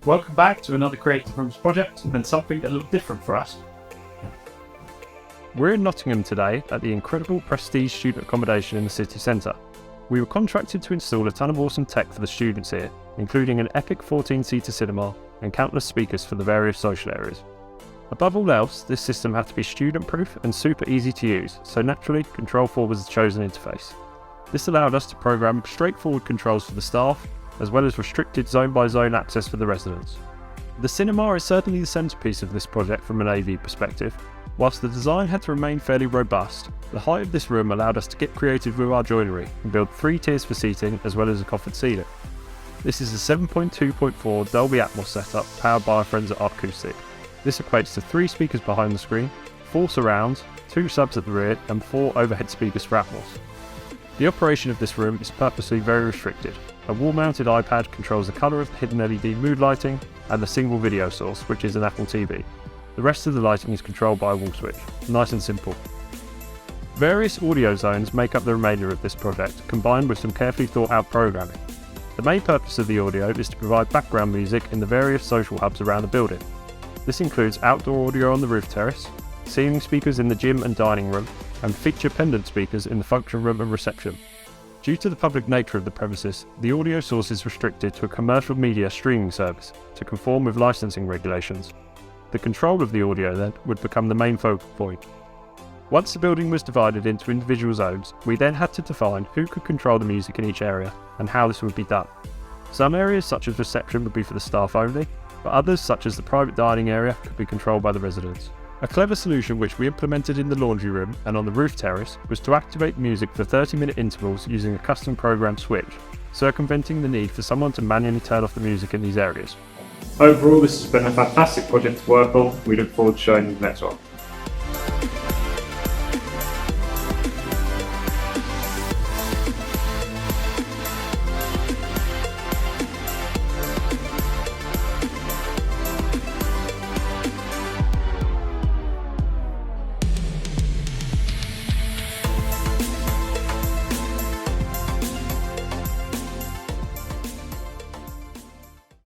Welcome back to another Cre8tive Rooms project and something a little different for us. We're in Nottingham today at the incredible prestige student accommodation in the city centre. We were contracted to install a ton of awesome tech for the students here, including an epic 14-seater cinema and countless speakers for the various social areas. Above all else, this system had to be student-proof and super easy to use, so naturally, Control 4 was the chosen interface. This allowed us to program straightforward controls for the staff, as well as restricted zone-by-zone access for the residents. The cinema is certainly the centrepiece of this project from an AV perspective. Whilst the design had to remain fairly robust, the height of this room allowed us to get creative with our joinery and build 3 tiers for seating as well as a coffered ceiling. This is a 7.2.4 Dolby Atmos setup powered by our friends at Acoustic. This equates to 3 speakers behind the screen, 4 surrounds, 2 subs at the rear and 4 overhead speakers for Atmos. The operation of this room is purposely very restricted. A wall-mounted iPad controls the colour of the hidden LED mood lighting and the single video source, which is an Apple TV. The rest of the lighting is controlled by a wall switch. Nice and simple. Various audio zones make up the remainder of this project, combined with some carefully thought out programming. The main purpose of the audio is to provide background music in the various social hubs around the building. This includes outdoor audio on the roof terrace, ceiling speakers in the gym and dining room, and feature pendant speakers in the function room and reception. Due to the public nature of the premises, the audio source is restricted to a commercial media streaming service to conform with licensing regulations. The control of the audio then would become the main focal point. Once the building was divided into individual zones, we then had to define who could control the music in each area and how this would be done. Some areas such as reception would be for the staff only, but others such as the private dining area could be controlled by the residents. A clever solution which we implemented in the laundry room and on the roof terrace was to activate music for 30-minute intervals using a custom programmed switch, circumventing the need for someone to manually turn off the music in these areas. Overall, this has been a fantastic project to work on. We look forward to showing you the next one.